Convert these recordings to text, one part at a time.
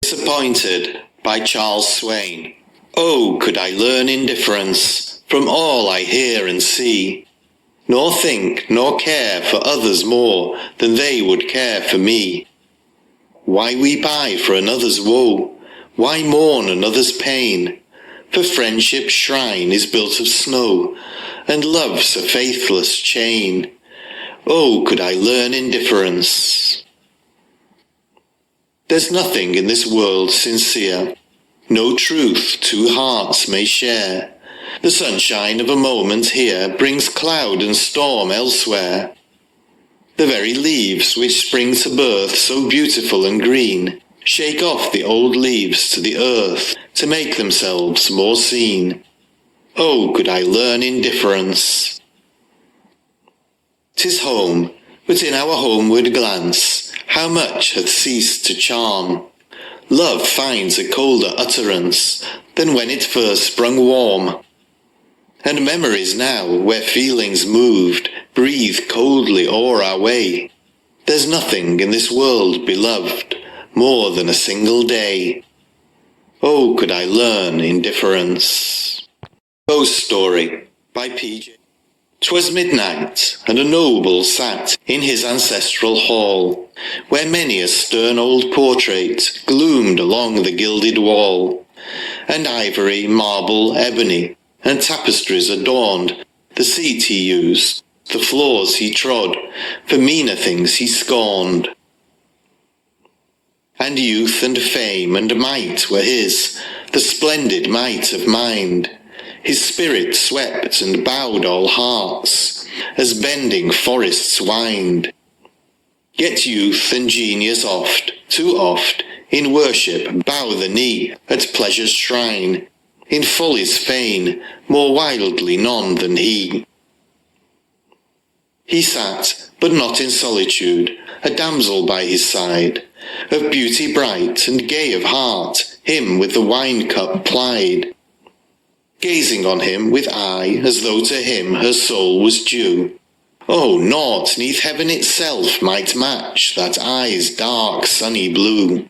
Disappointed by Charles Swain. Oh, could I learn indifference from all I hear and see, nor think nor care for others more than they would care for me. Why weep I for another's woe? Why mourn another's pain? For friendship's shrine is built of snow, and love's a faithless chain. Oh, could I learn indifference. There's nothing in this world sincere, no truth two hearts may share. The sunshine of a moment here brings cloud and storm elsewhere. The very leaves which spring to birth so beautiful and green shake off the old leaves to the earth to make themselves more seen. Oh, could I learn indifference. 'Tis home, but in our homeward glance how much hath ceased to charm. Love finds a colder utterance than when it first sprung warm. And memories now, where feelings moved, breathe coldly o'er our way. There's nothing in this world, beloved, more than a single day. Oh, could I learn indifference. Ghost Story by P.J. 'Twas midnight, and a noble sat in his ancestral hall, where many a stern old portrait gloomed along the gilded wall, and ivory, marble, ebony, and tapestries adorned the seat he used, the floors he trod, for meaner things he scorned. And youth and fame and might were his, the splendid might of mind. His spirit swept and bowed all hearts, as bending forests wind. Yet youth and genius oft, too oft, in worship bow the knee at pleasure's shrine. In folly's fane, more wildly none than he. He sat, but not in solitude, a damsel by his side, of beauty bright and gay of heart, him with the wine-cup plied. Gazing on him with eye as though to him her soul was due. Oh, naught neath heaven itself might match that eye's dark sunny blue,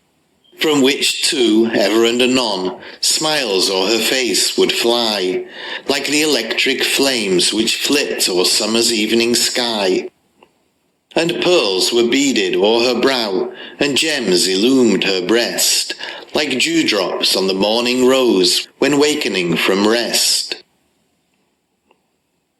from which too ever and anon smiles o'er her face would fly, like the electric flames which flit o'er summer's evening sky. And pearls were beaded o'er her brow, and gems illumed her breast, like dewdrops on the morning rose when wakening from rest.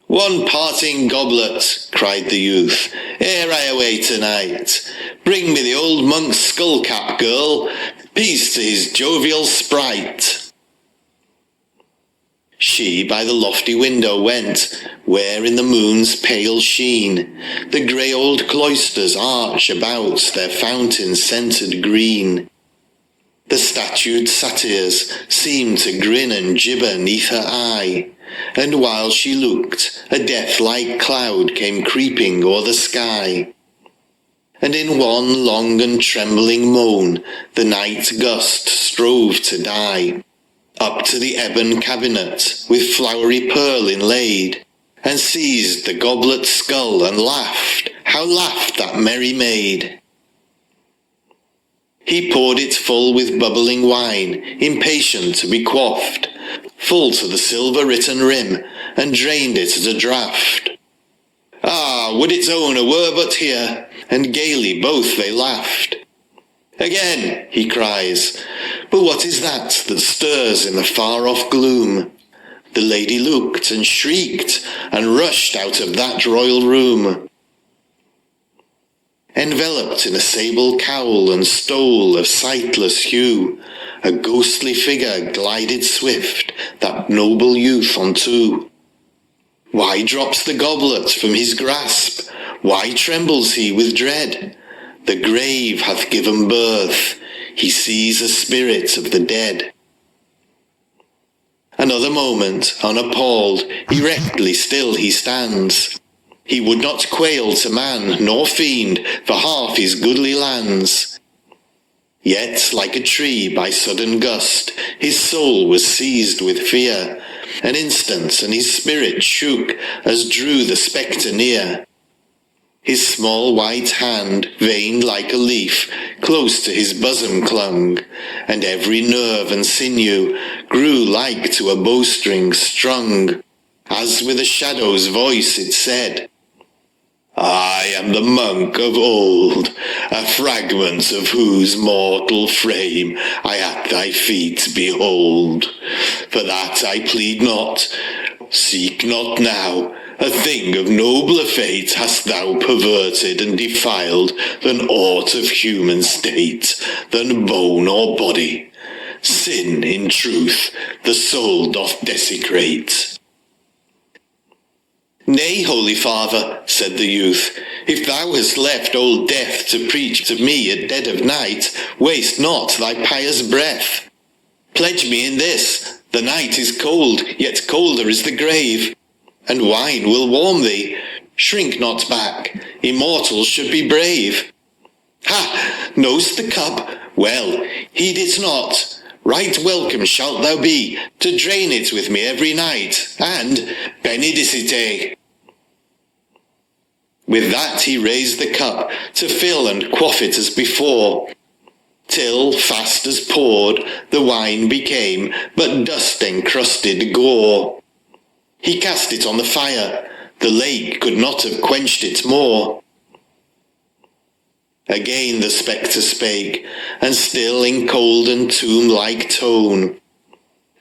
One parting goblet, cried the youth, ere I away tonight. Bring me the old monk's skull-cap, girl, peace to his jovial sprite. She by the lofty window went, where in the moon's pale sheen the grey old cloisters arch about their fountain-scented green. The statued satyrs seemed to grin and gibber neath her eye, and while she looked, a death-like cloud came creeping o'er the sky. And in one long and trembling moan the night gust strove to die, up to the ebon cabinet with flowery pearl inlaid, and seized the goblet's skull and laughed, how laughed that merry maid! He poured it full with bubbling wine, impatient to be quaffed, full to the silver-written rim, and drained it at a draught. Ah, would its owner were but here! And gaily both they laughed. Again, he cries, but what is that stirs in the far-off gloom? The lady looked and shrieked, and rushed out of that royal room. Enveloped in a sable cowl and stole of sightless hue, a ghostly figure glided swift that noble youth unto. Why drops the goblet from his grasp? Why trembles he with dread? The grave hath given birth, he sees a spirit of the dead. Another moment, unappalled, erectly still he stands. He would not quail to man nor fiend for half his goodly lands. Yet, like a tree by sudden gust, his soul was seized with fear. An instant, and his spirit shook as drew the spectre near. His small white hand, veined like a leaf, close to his bosom clung, and every nerve and sinew grew like to a bowstring strung, as with a shadow's voice it said, I am the monk of old, a fragment of whose mortal frame I at thy feet behold. For that I plead not, seek not now, a thing of nobler fate hast thou perverted and defiled than aught of human state, than bone or body. Sin, in truth, the soul doth desecrate. Nay, holy father, said the youth, if thou hast left old death to preach to me at dead of night, waste not thy pious breath. Pledge me in this, the night is cold, yet colder is the grave, and wine will warm thee. Shrink not back, immortals should be brave. Ha! Know'st the cup? Well, heed it not. Right welcome shalt thou be to drain it with me every night, and benedicite. With that he raised the cup to fill and quaff it as before, till, fast as poured, the wine became but dust-encrusted gore. He cast it on the fire, the lake could not have quenched it more. Again the spectre spake, and still in cold and tomb-like tone,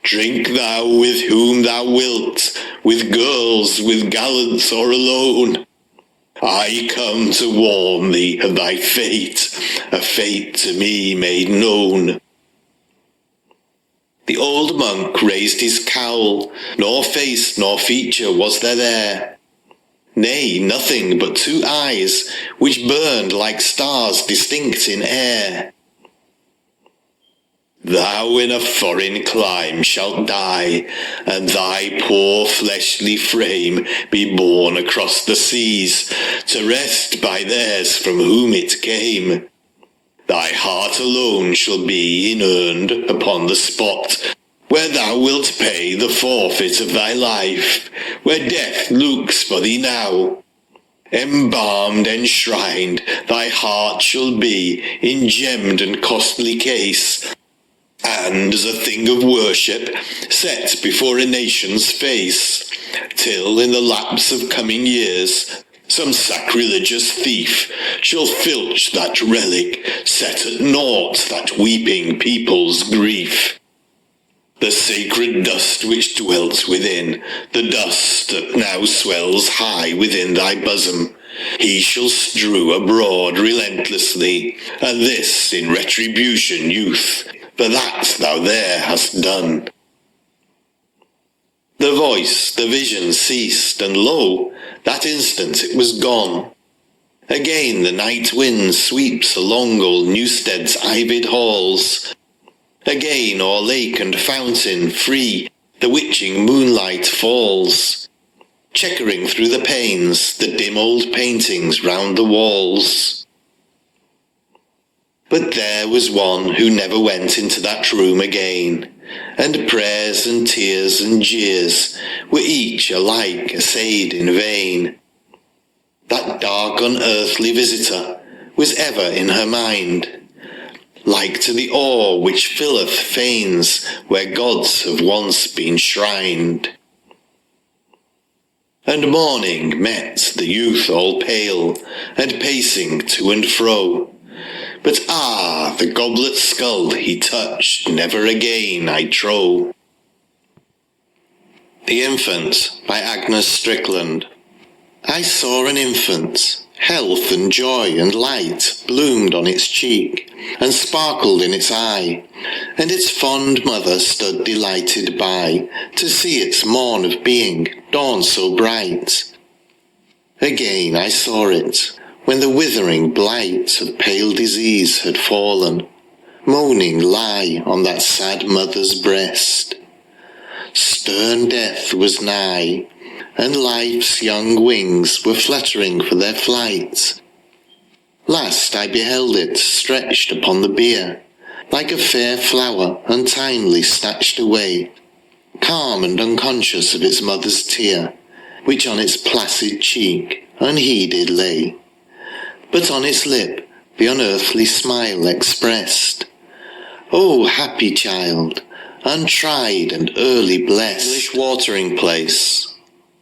Drink thou with whom thou wilt, with girls, with gallants, or alone. I come to warn thee of thy fate, a fate to me made known. The old monk raised his cowl, nor face nor feature was there. Nay, nothing but two eyes, which burned like stars distinct in air. Thou in a foreign clime shalt die, and thy poor fleshly frame be borne across the seas, to rest by theirs from whom it came. Thy heart alone shall be inurned upon the spot, where thou wilt pay the forfeit of thy life, where death looks for thee now. Embalmed, enshrined, thy heart shall be in gemmed and costly case, and as a thing of worship set before a nation's face, till in the lapse of coming years some sacrilegious thief shall filch that relic, set at naught that weeping people's grief. The sacred dust which dwelt within, the dust that now swells high within thy bosom, he shall strew abroad relentlessly, and this in retribution, youth, for that thou there hast done. The voice, the vision ceased, and lo, that instant it was gone. Again the night wind sweeps along old Newstead's ivied halls. Again o'er lake and fountain free the witching moonlight falls, checkering through the panes the dim old paintings round the walls. But there was one who never went into that room again, and prayers and tears and jeers were each alike essayed in vain. That dark unearthly visitor was ever in her mind, like to the awe which filleth fanes where gods have once been shrined. And morning met the youth all pale, and pacing to and fro, but the goblet's skull he touched never again, I trow. The Infant by Agnes Strickland. I saw an infant, health and joy and light bloomed on its cheek, and sparkled in its eye, and its fond mother stood delighted by, to see its morn of being dawn so bright. Again I saw it, when the withering blight of pale disease had fallen, moaning lie on that sad mother's breast. Stern death was nigh, and life's young wings were fluttering for their flight. Last I beheld it stretched upon the bier, like a fair flower untimely snatched away, calm and unconscious of its mother's tear, which on its placid cheek unheeded lay. But on its lip the unearthly smile expressed. Oh, happy child, untried and early blessed. English Watering Place,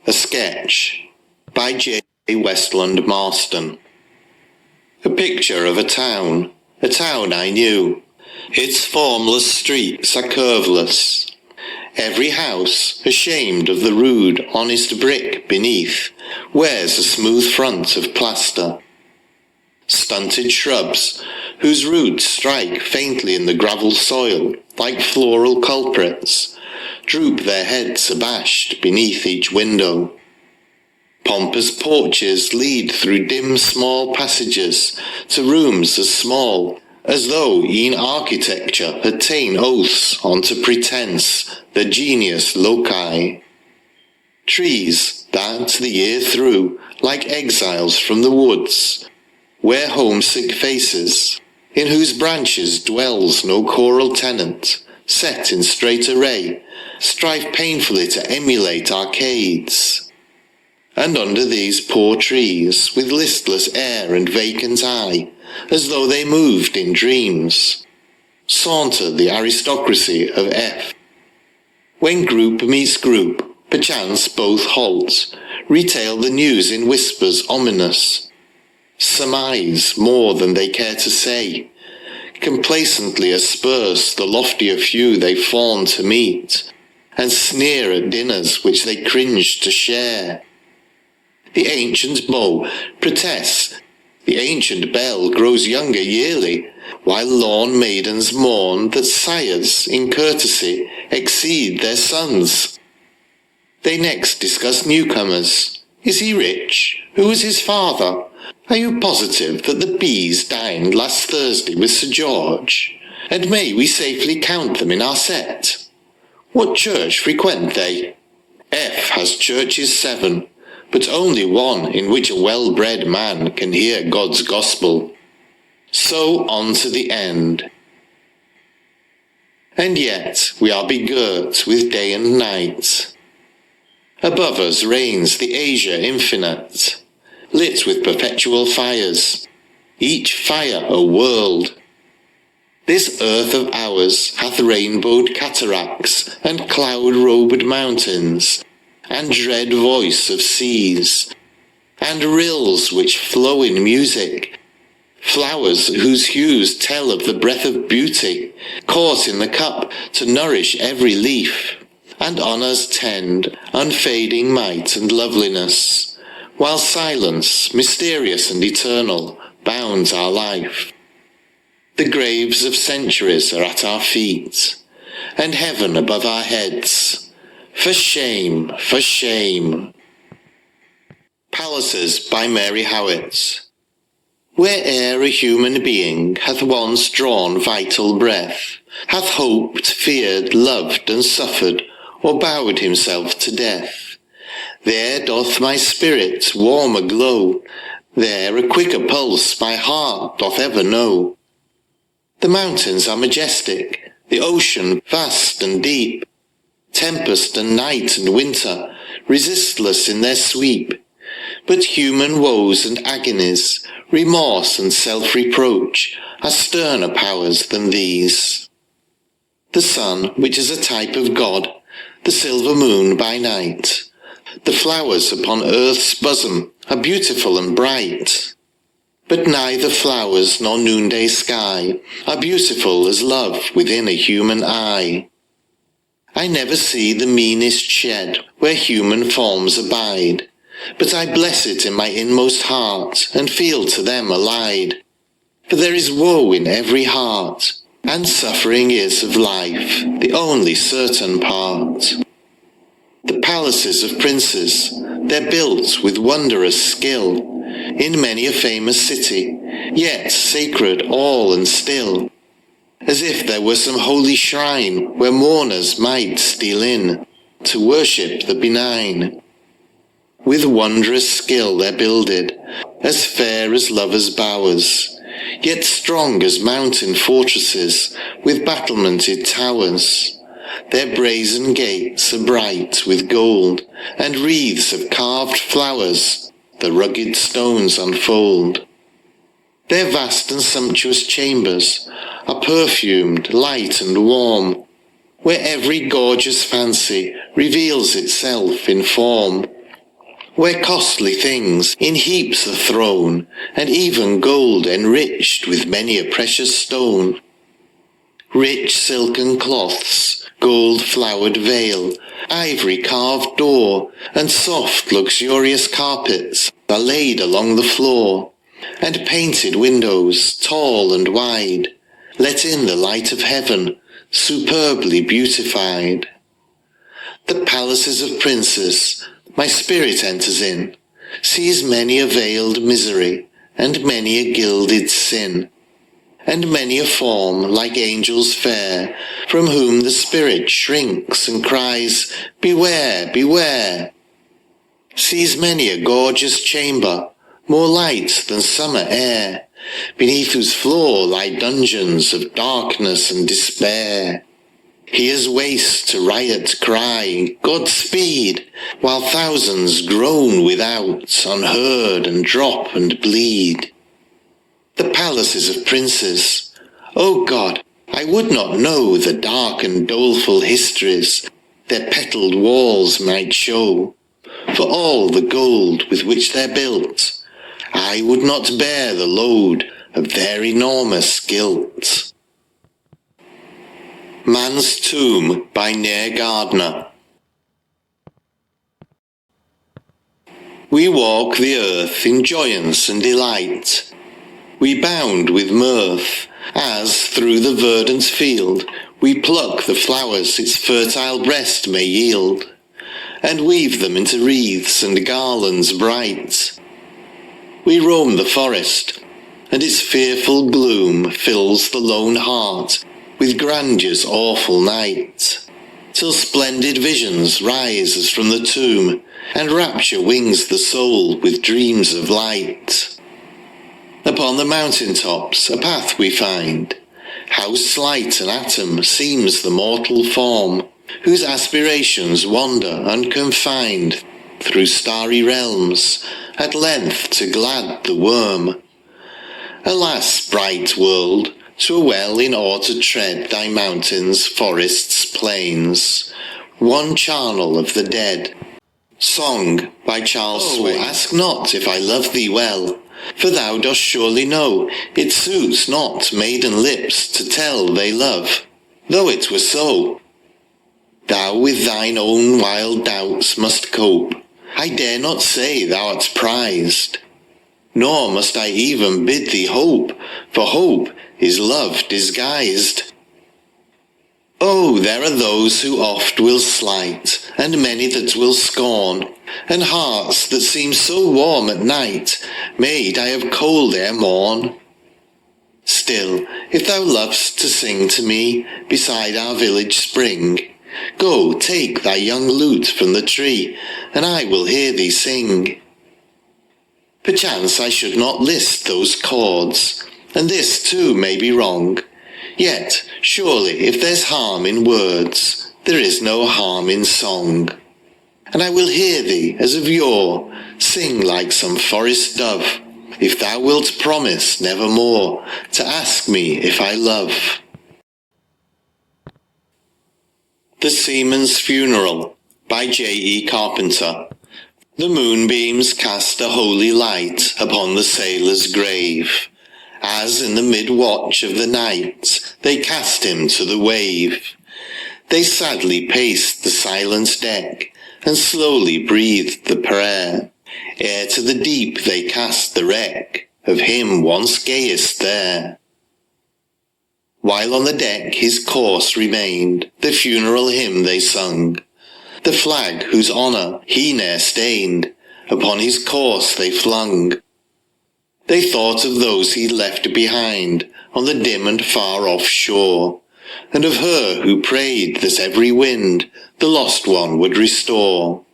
a sketch by J. Westland Marston. A picture of a town I knew. Its formless streets are curveless. Every house, ashamed of the rude, honest brick beneath, wears a smooth front of plaster. Stunted shrubs, whose roots strike faintly in the gravel soil like floral culprits, droop their heads abashed beneath each window. Pompous porches lead through dim small passages to rooms as small as though e'en architecture had ta'en oaths onto pretence the genius loci. Trees that the year through, like exiles from the woods, wear homesick faces, in whose branches dwells no choral tenant, set in straight array, strive painfully to emulate arcades. And under these poor trees, with listless air and vacant eye, as though they moved in dreams, saunter the aristocracy of F. When group meets group, perchance both halt, retail the news in whispers ominous, surmise more than they care to say, complacently asperse the loftier few they fawn to meet, and sneer at dinners which they cringe to share. The ancient bow protests, the ancient bell grows younger yearly, while lorn maidens mourn that sires, in courtesy, exceed their sons. They next discuss newcomers. Is he rich? Who is his father? Are you positive that the bees dined last Thursday with Sir George? And may we safely count them in our set? What church frequent they? F has churches 7, but only one in which a well-bred man can hear God's gospel. So on to the end. And yet we are begirt with day and night. Above us reigns the Asia infinite, lit with perpetual fires, each fire a world. This earth of ours hath rainbowed cataracts and cloud-robed mountains, and dread voice of seas, and rills which flow in music, flowers whose hues tell of the breath of beauty, caught in the cup to nourish every leaf, and on us tend unfading might and loveliness, while silence, mysterious and eternal, bounds our life. The graves of centuries are at our feet, and heaven above our heads. For shame, for shame. Palaces by Mary Howitt. Where'er a human being hath once drawn vital breath, hath hoped, feared, loved, and suffered, or bowed himself to death, there doth my spirit warm aglow, there a quicker pulse my heart doth ever know. The mountains are majestic, the ocean vast and deep, tempest and night and winter, resistless in their sweep. But human woes and agonies, remorse and self-reproach, are sterner powers than these. The sun, which is a type of God, the silver moon by night, the flowers upon earth's bosom are beautiful and bright. But neither flowers nor noonday sky are beautiful as love within a human eye. I never see the meanest shed where human forms abide, but I bless it in my inmost heart, and feel to them allied. For there is woe in every heart, and suffering is of life the only certain part. The palaces of princes, they're built with wondrous skill, in many a famous city, yet sacred all and still, as if there were some holy shrine where mourners might steal in to worship the benign. With wondrous skill they're builded, as fair as lovers' bowers, yet strong as mountain fortresses with battlemented towers. Their brazen gates are bright with gold, and wreaths of carved flowers the rugged stones unfold. Their vast and sumptuous chambers are perfumed, light and warm, where every gorgeous fancy reveals itself in form, where costly things in heaps are thrown, and even gold enriched with many a precious stone. Rich silken cloths, gold-flowered veil, ivory-carved door, and soft luxurious carpets are laid along the floor, and painted windows, tall and wide, let in the light of heaven, superbly beautified. The palaces of princes my spirit enters in, sees many a veiled misery, and many a gilded sin, and many a form like angels fair, from whom the spirit shrinks and cries, "Beware, beware!" Sees many a gorgeous chamber, more light than summer air, beneath whose floor lie dungeons of darkness and despair. Hears waste to riot cry, "Godspeed!" while thousands groan without, unheard, and drop and bleed. The palaces of princes, O God, I would not know the dark and doleful histories their petalled walls might show. For all the gold with which they're built, I would not bear the load of their enormous guilt. Man's Tomb by Near Gardner. We walk the earth in joyance and delight. We bound with mirth, as through the verdant field we pluck the flowers its fertile breast may yield, and weave them into wreaths and garlands bright. We roam the forest, and its fearful gloom fills the lone heart with grandeur's awful night, till splendid visions rise as from the tomb, and rapture wings the soul with dreams of light. Upon the mountain tops a path we find. How slight an atom seems the mortal form, whose aspirations wander unconfined through starry realms, at length to glad the worm. Alas, bright world, 'twere well in awe to tread thy mountains, forests, plains, one charnel of the dead. Song by Charles Swain. Ask not if I love thee well, for thou dost surely know it suits not maiden lips to tell they love, though it were so. Thou with thine own wild doubts must cope. I dare not say thou art prized, nor must I even bid thee hope, for hope is love disguised. Oh, there are those who oft will slight, and many that will scorn, and hearts that seem so warm at night may die of cold ere morn. Still, if thou lov'st to sing to me beside our village spring, go take thy young lute from the tree, and I will hear thee sing. Perchance I should not list those chords, and this too may be wrong. Yet, surely, if there's harm in words, there is no harm in song. And I will hear thee, as of yore, sing like some forest dove, if thou wilt promise nevermore to ask me if I love. The Seaman's Funeral by J.E. Carpenter. The moonbeams cast a holy light upon the sailor's grave, as in the mid-watch of the night they cast him to the wave. They sadly paced the silent deck, and slowly breathed the prayer, ere to the deep they cast the wreck of him once gayest there. While on the deck his corse remained, the funeral hymn they sung, the flag whose honour he ne'er stained, upon his corse they flung. They thought of those he'd left behind on the dim and far-off shore, and of her who prayed that every wind the lost one would restore.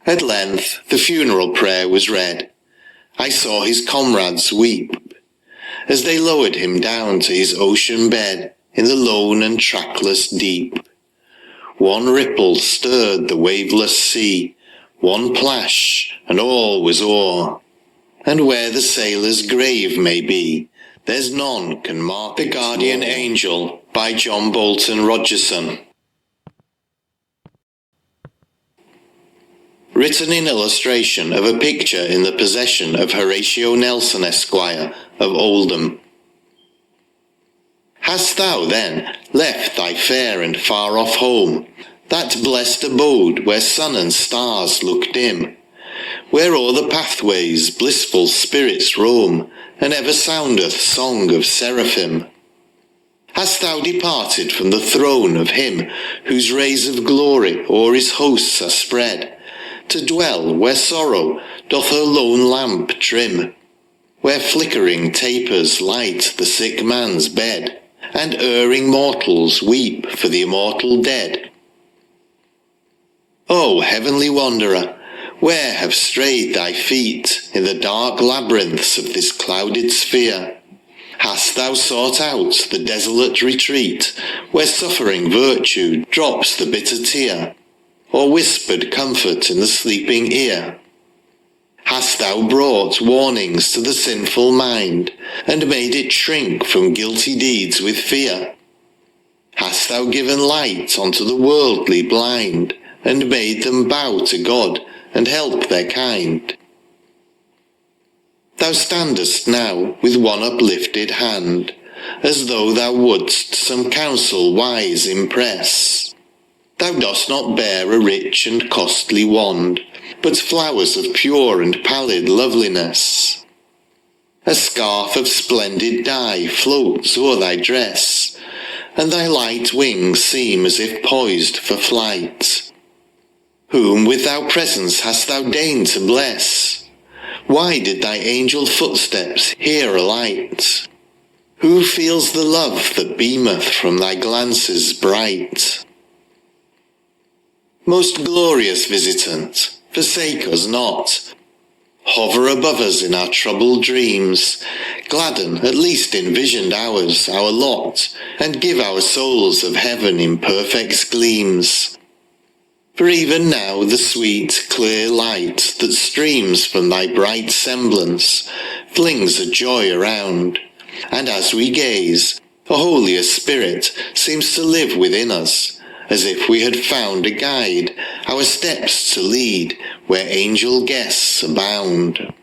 At length the funeral prayer was read. I saw his comrades weep, as they lowered him down to his ocean bed in the lone and trackless deep. One ripple stirred the waveless sea, one plash, and all was o'er. And where the sailor's grave may be, there's none can mark The Guardian Angel by John Bolton Rogerson. Written in illustration of a picture in the possession of Horatio Nelson, Esquire, of Oldham. Hast thou, then, left thy fair and far-off home, that blest abode where sun and stars look dim, where o'er the pathways blissful spirits roam, and ever soundeth song of seraphim? Hast thou departed from the throne of him whose rays of glory o'er his hosts are spread, to dwell where sorrow doth her lone lamp trim, where flickering tapers light the sick man's bed, and erring mortals weep for the immortal dead? O heavenly wanderer, where have strayed thy feet in the dark labyrinths of this clouded sphere? Hast thou sought out the desolate retreat, where suffering virtue drops the bitter tear, or whispered comfort in the sleeping ear? Hast thou brought warnings to the sinful mind, and made it shrink from guilty deeds with fear? Hast thou given light unto the worldly blind, and made them bow to God and help their kind? Thou standest now with one uplifted hand, as though thou wouldst some counsel wise impress. Thou dost not bear a rich and costly wand, but flowers of pure and pallid loveliness. A scarf of splendid dye floats o'er thy dress, and thy light wings seem as if poised for flight. Whom with thy presence hast thou deigned to bless? Why did thy angel footsteps here alight? Who feels the love that beameth from thy glances bright? Most glorious visitant, forsake us not. Hover above us in our troubled dreams, gladden, at least in visioned hours, our lot, and give our souls of heaven imperfect gleams. For even now the sweet, clear light that streams from thy bright semblance flings a joy around, and as we gaze, a holier spirit seems to live within us, as if we had found a guide, our steps to lead where angel guests abound.